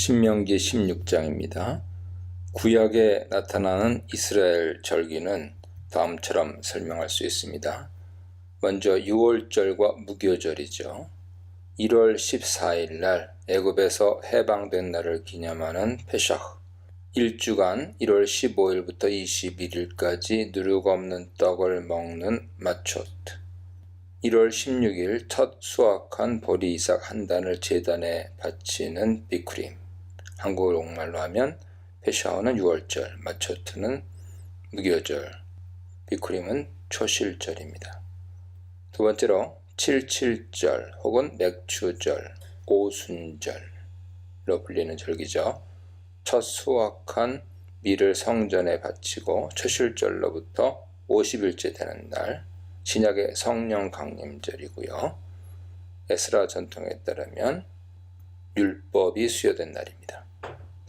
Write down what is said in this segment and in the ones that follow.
신명기 16장입니다. 구약에 나타나는 이스라엘 절기는 다음처럼 설명할 수 있습니다. 먼저 유월절과 무교절이죠. 1월 14일 날 애굽에서 해방된 날을 기념하는 페샤흐, 1주간 1월 15일부터 21일까지 누룩 없는 떡을 먹는 마초트, 1월 16일 첫 수확한 보리 이삭 한 단을 제단에 바치는 비쿠림, 한국말로 하면 페샤흐는 유월절, 마초트는 무교절, 비쿠림은 초실절입니다. 두 번째로 77절 혹은 맥추절, 오순절로 불리는 절기죠. 첫 수확한 밀을 성전에 바치고 초실절로부터 50일째 되는 날, 신약의 성령 강림절이고요. 에스라 전통에 따르면 율법이 수여된 날입니다.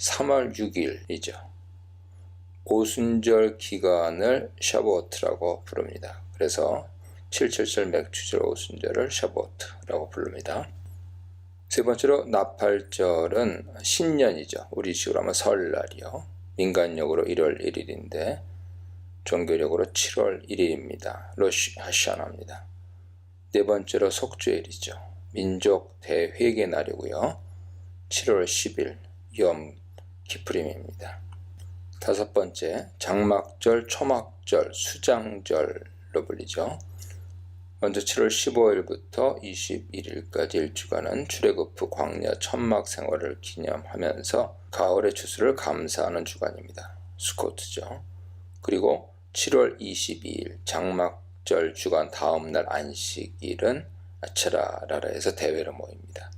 3월 6일이죠. 오순절 기간을 샤보트라고 부릅니다. 그래서 77절, 맥추절, 오순절을 샤보트라고 부릅니다. 세 번째로 나팔절은 신년이죠. 우리식으로 하면 설날이요. 민간력으로 1월 1일인데 종교력으로 7월 1일입니다. 로시 하샤나입니다. 네 번째로 속죄일이죠. 민족 대회개 날이고요. 7월 10일 염 키프림입니다. 다섯 번째 장막절, 초막절, 수장절로 불리죠. 먼저 7월 15일부터 21일까지 일주간은 출애굽 후 광야 천막 생활을 기념하면서 가을의 추수를 감사하는 주간입니다. 수코트죠. 그리고 7월 22일 장막절 주간 다음날 안식일은 아차라라에서 대회로 모입니다.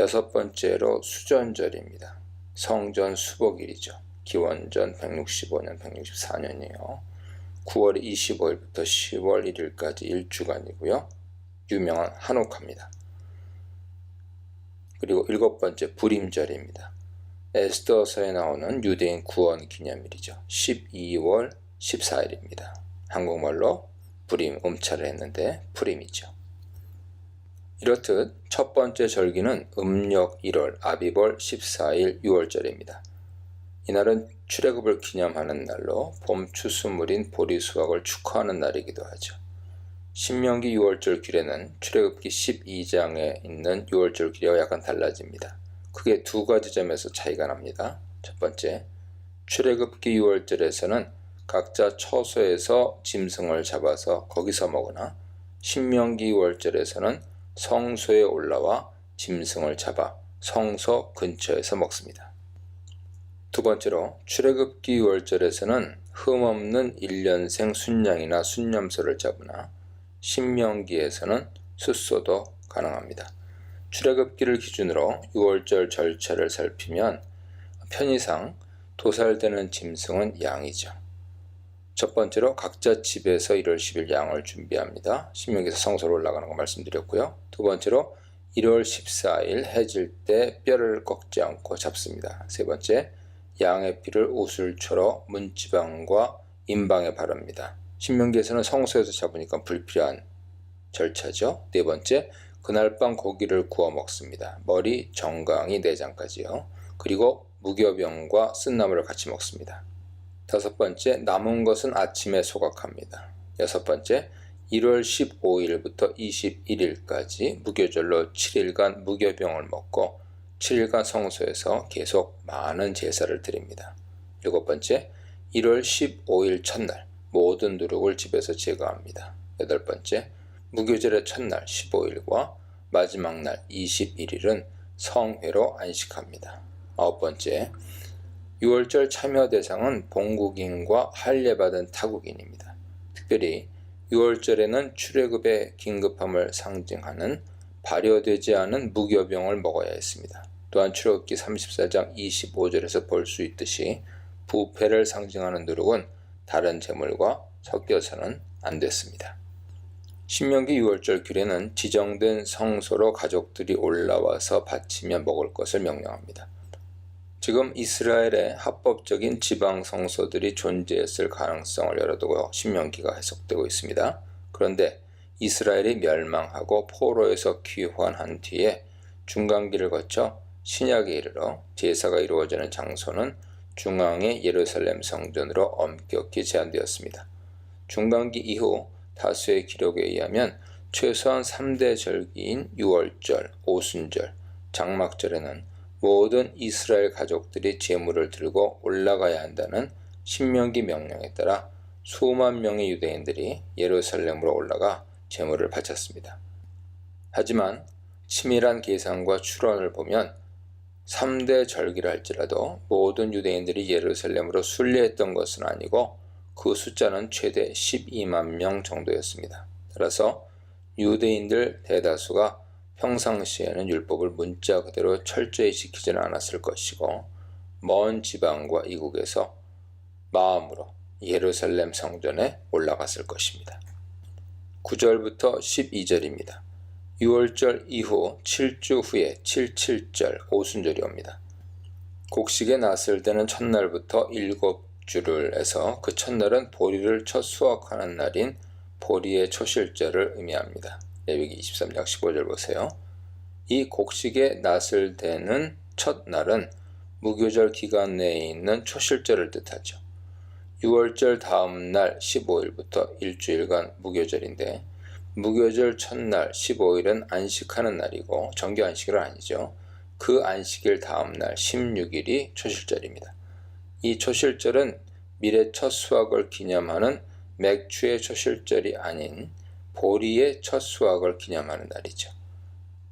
여섯 번째로 수전절입니다. 성전 수복일이죠. 기원전 165년, 164년이에요. 9월 25일부터 10월 1일까지 일주간이고요. 유명한 한옥합니다. 그리고 일곱 번째 불임절입니다. 에스더서에 나오는 유대인 구원 기념일이죠. 12월 14일입니다. 한국말로 불임, 음차를 했는데 불임이죠. 이렇듯 첫 번째 절기는 음력 1월 아비벌 14일 6월절입니다. 이날은 출애굽을 기념하는 날로 봄 추수물인 보리 수확을 축하하는 날이기도 하죠. 신명기 6월절 규례는 출애굽기 12장에 있는 6월절 규례와 약간 달라집니다. 크게 두 가지 점에서 차이가 납니다. 첫 번째, 출애굽기 6월절에서는 각자 처소에서 짐승을 잡아서 거기서 먹으나 신명기 6월절에서는 성소에 올라와 짐승을 잡아 성소 근처에서 먹습니다. 두 번째로 출애굽기 6월절에서는 흠없는 1년생 순양이나 순염소를 잡으나 신명기에서는 숫소도 가능합니다. 출애굽기를 기준으로 6월절 절차를 살피면 편의상 도살되는 짐승은 양이죠. 첫 번째로 각자 집에서 1월 10일 양을 준비합니다. 신명기에서 성소로 올라가는 거 말씀드렸고요. 두 번째로 1월 14일 해질 때 뼈를 꺾지 않고 잡습니다. 세 번째, 양의 피를 우슬초로 문지방과 임방에 바릅니다. 신명기에서는 성소에서 잡으니까 불필요한 절차죠. 네 번째, 그날 밤 고기를 구워 먹습니다. 머리, 정강이, 내장까지요. 그리고 무교병과 쓴나물을 같이 먹습니다. 다섯 번째, 남은 것은 아침에 소각합니다. 여섯 번째, 1월 15일부터 21일까지 무교절로 7일간 무교병을 먹고 7일간 성소에서 계속 많은 제사를 드립니다. 일곱 번째, 1월 15일 첫날 모든 누룩을 집에서 제거합니다. 여덟 번째, 무교절의 첫날 15일과 마지막 날 21일은 성회로 안식합니다. 아홉 번째, 6월절 참여 대상은 본국인과 할례받은 타국인입니다. 특별히 6월절에는 출애굽의 긴급함을 상징하는 발효되지 않은 무교병을 먹어야 했습니다. 또한 출애굽기 34장 25절에서 볼 수 있듯이 부패를 상징하는 누룩은 다른 제물과 섞여서는 안 됐습니다. 신명기 6월절 규례는 지정된 성소로 가족들이 올라와서 바치며 먹을 것을 명령합니다. 지금 이스라엘의 합법적인 지방 성소들이 존재했을 가능성을 열어두고 신명기가 해석되고 있습니다. 그런데 이스라엘이 멸망하고 포로에서 귀환한 뒤에 중간기를 거쳐 신약에 이르러 제사가 이루어지는 장소는 중앙의 예루살렘 성전으로 엄격히 제한되었습니다. 중간기 이후 다수의 기록에 의하면 최소한 3대 절기인 유월절, 오순절, 장막절에는 모든 이스라엘 가족들이 제물을 들고 올라가야 한다는 신명기 명령에 따라 수만 명의 유대인들이 예루살렘으로 올라가 제물을 바쳤습니다. 하지만 치밀한 계산과 추론을 보면 3대 절기를 할지라도 모든 유대인들이 예루살렘으로 순례했던 것은 아니고 그 숫자는 최대 12만 명 정도였습니다. 따라서 유대인들 대다수가 평상시에는 율법을 문자 그대로 철저히 지키지는 않았을 것이고 먼 지방과 이국에서 마음으로 예루살렘 성전에 올라갔을 것입니다. 9절부터 12절입니다. 유월절 이후 7주 후에 77절 오순절이 옵니다. 곡식에 낫을 때는 첫날부터 7주를 해서 그 첫날은 보리를 첫 수확하는 날인 보리의 초실절을 의미합니다. 레위기 23장 15절 보세요. 이 곡식에 낫을 때는 첫날은 무교절 기간 내에 있는 초실절을 뜻하죠. 6월절 다음 날 15일부터 일주일간 무교절인데 무교절 첫날 15일은 안식하는 날이고 정규 안식일은 아니죠. 그 안식일 다음 날 16일이 초실절입니다. 이 초실절은 밀의 첫 수확을 기념하는 맥주의 초실절이 아닌 보리의 첫 수확을 기념하는 날이죠.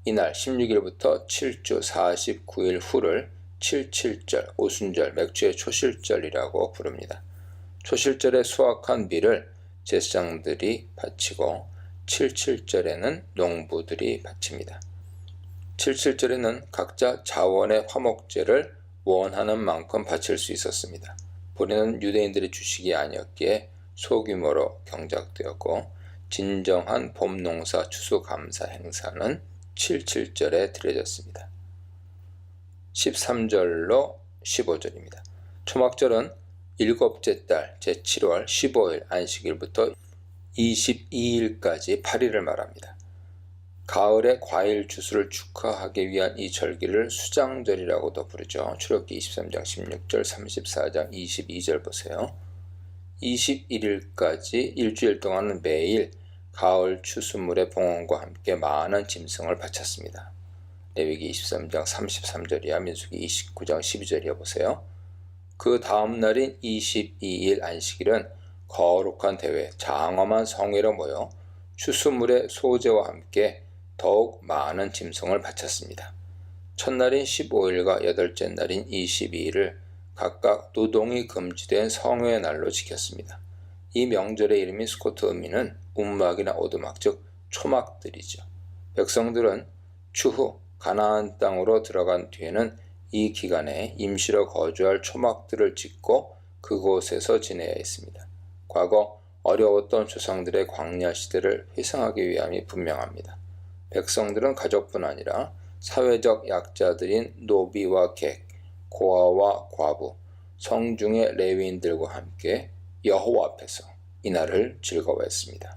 이날 16일부터 7주 49일 후를 77절, 오순절, 맥주의 초실절이라고 부릅니다. 초실절에 수확한 밀을 제사장들이 바치고 77절에는 농부들이 바칩니다. 77절에는 각자 자원의 화목제를 원하는 만큼 바칠 수 있었습니다. 보리는 유대인들의 주식이 아니었기에 소규모로 경작되었고 진정한 봄농사 추수감사 행사는 77절에 드려졌습니다. 13절로 15절입니다. 초막절은 일곱째 달 제7월 15일 안식일부터 22일까지 8일을 말합니다. 가을의 과일 추수를 축하하기 위한 이 절기를 수장절이라고도 부르죠. 출애굽기 23장 16절 34장 22절 보세요. 21일까지 일주일 동안은 매일 가을 추수물의 봉헌과 함께 많은 짐승을 바쳤습니다. 레위기 23장 33절이야 민수기 29장 12절이야 보세요. 그 다음 날인 22일 안식일은 거룩한 대회 장엄한 성회로 모여 추수물의 소제와 함께 더욱 많은 짐승을 바쳤습니다. 첫날인 15일과 여덟째 날인 22일을 각각 노동이 금지된 성회의 날로 지켰습니다. 이 명절의 이름인 스코트 의미는 움막이나 오두막 즉 초막들이죠. 백성들은 추후 가나안 땅으로 들어간 뒤에는 이 기간에 임시로 거주할 초막들을 짓고 그곳에서 지내야 했습니다. 과거 어려웠던 조상들의 광야 시대를 회상하기 위함이 분명합니다. 백성들은 가족뿐 아니라 사회적 약자들인 노비와 객, 고아와 과부, 성중의 레위인들과 함께 여호와 앞에서 이날을 즐거워했습니다.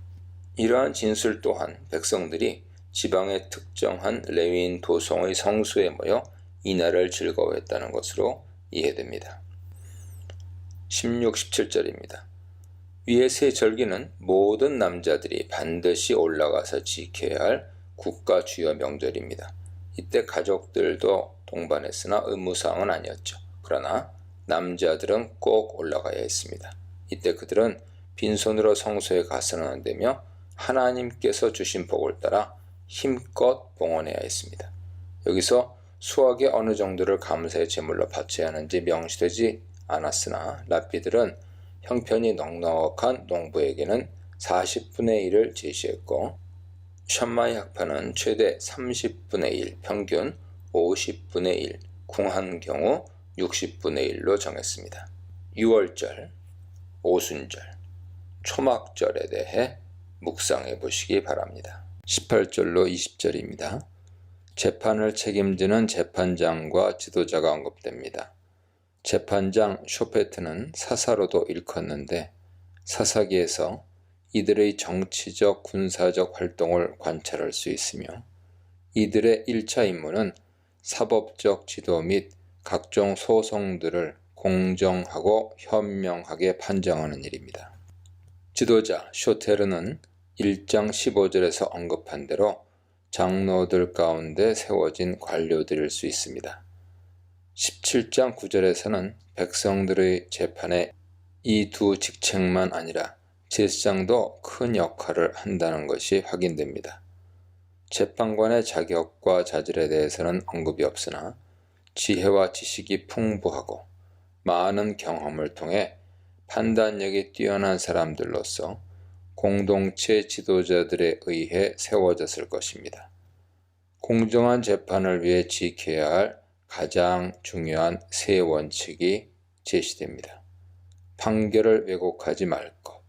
이러한 진술 또한 백성들이 지방의 특정한 레위인 도성의 성수에 모여 이날을 즐거워했다는 것으로 이해됩니다. 16, 17절입니다. 위의 세 절기는 모든 남자들이 반드시 올라가서 지켜야 할 국가 주요 명절입니다. 이때 가족들도 동반했으나 의무사항은 아니었죠. 그러나 남자들은 꼭 올라가야 했습니다. 이때 그들은 빈손으로 성소에 가서는 안 되며 하나님께서 주신 복을 따라 힘껏 봉헌해야 했습니다. 여기서 수확의 어느 정도를 감사의 제물로 바쳐야 하는지 명시되지 않았으나 랍비들은 형편이 넉넉한 농부에게는 40분의 1을 제시했고 샴마이 학파는 최대 30분의 1, 평균 50분의 1, 궁한 경우 60분의 1로 정했습니다. 6월절, 오순절, 초막절에 대해 묵상해 보시기 바랍니다. 18절로 20절입니다. 재판을 책임지는 재판장과 지도자가 언급됩니다. 재판장 쇼페트는 사사로도 일컫는데 사사기에서 이들의 정치적 군사적 활동을 관찰할 수 있으며 이들의 1차 임무는 사법적 지도 및 각종 소송들을 공정하고 현명하게 판정하는 일입니다. 지도자 쇼테르는 1장 15절에서 언급한 대로 장로들 가운데 세워진 관료들일 수 있습니다. 17장 9절에서는 백성들의 재판에 이 두 직책만 아니라 제사장도 큰 역할을 한다는 것이 확인됩니다. 재판관의 자격과 자질에 대해서는 언급이 없으나 지혜와 지식이 풍부하고 많은 경험을 통해 판단력이 뛰어난 사람들로서 공동체 지도자들에 의해 세워졌을 것입니다. 공정한 재판을 위해 지켜야 할 가장 중요한 세 원칙이 제시됩니다. 판결을 왜곡하지 말 것,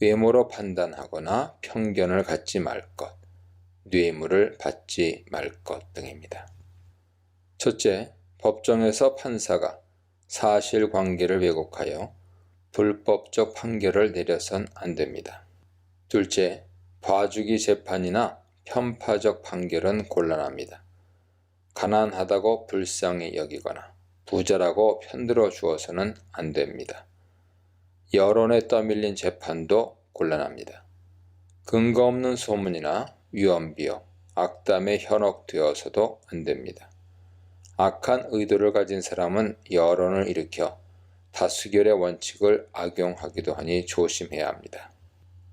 외모로 판단하거나 편견을 갖지 말 것, 뇌물을 받지 말 것 등입니다. 첫째, 법정에서 판사가 사실관계를 왜곡하여 불법적 판결을 내려선 안 됩니다. 둘째, 봐주기 재판이나 편파적 판결은 곤란합니다. 가난하다고 불쌍히 여기거나 부자라고 편들어 주어서는 안 됩니다. 여론에 떠밀린 재판도 곤란합니다. 근거 없는 소문이나 위헌비어, 악담에 현혹되어서도 안 됩니다. 악한 의도를 가진 사람은 여론을 일으켜 다수결의 원칙을 악용하기도 하니 조심해야 합니다.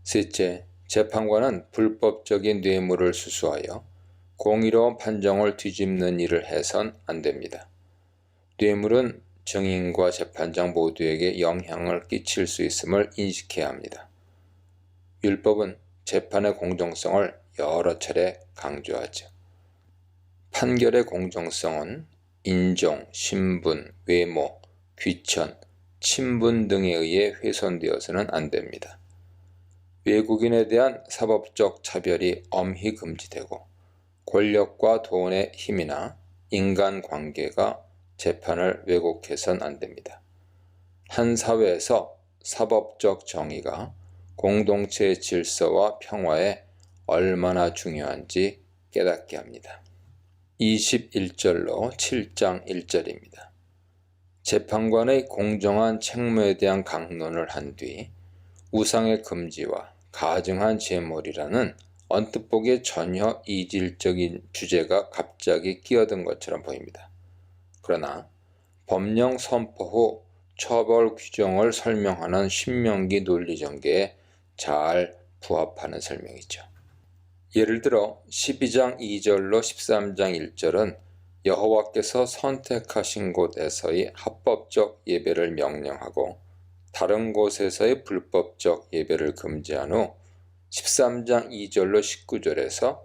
셋째, 재판관은 불법적인 뇌물을 수수하여 공의로운 판정을 뒤집는 일을 해선 안 됩니다. 뇌물은 증인과 재판장 모두에게 영향을 끼칠 수 있음을 인식해야 합니다. 율법은 재판의 공정성을 여러 차례 강조하죠. 판결의 공정성은 인종, 신분, 외모, 귀천, 친분 등에 의해 훼손되어서는 안 됩니다. 외국인에 대한 사법적 차별이 엄히 금지되고 권력과 돈의 힘이나 인간관계가 재판을 왜곡해선 안 됩니다. 한 사회에서 사법적 정의가 공동체의 질서와 평화에 얼마나 중요한지 깨닫게 합니다. 21절로 7장 1절입니다. 재판관의 공정한 책무에 대한 강론을 한 뒤 우상의 금지와 가증한 제물이라는 언뜻 보기에 전혀 이질적인 주제가 갑자기 끼어든 것처럼 보입니다. 그러나 법령 선포 후 처벌 규정을 설명하는 신명기 논리전개에 잘 부합하는 설명이죠. 예를 들어 12장 2절로 13장 1절은 여호와께서 선택하신 곳에서의 합법적 예배를 명령하고 다른 곳에서의 불법적 예배를 금지한 후 13장 2절로 19절에서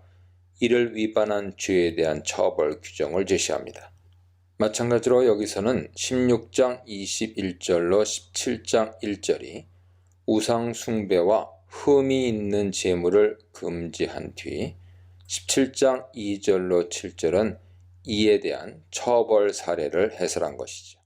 이를 위반한 죄에 대한 처벌 규정을 제시합니다. 마찬가지로 여기서는 16장 21절로 17장 1절이 우상 숭배와 흠이 있는 제물을 금지한 뒤 17장 2절로 7절은 이에 대한 처벌 사례를 해설한 것이죠.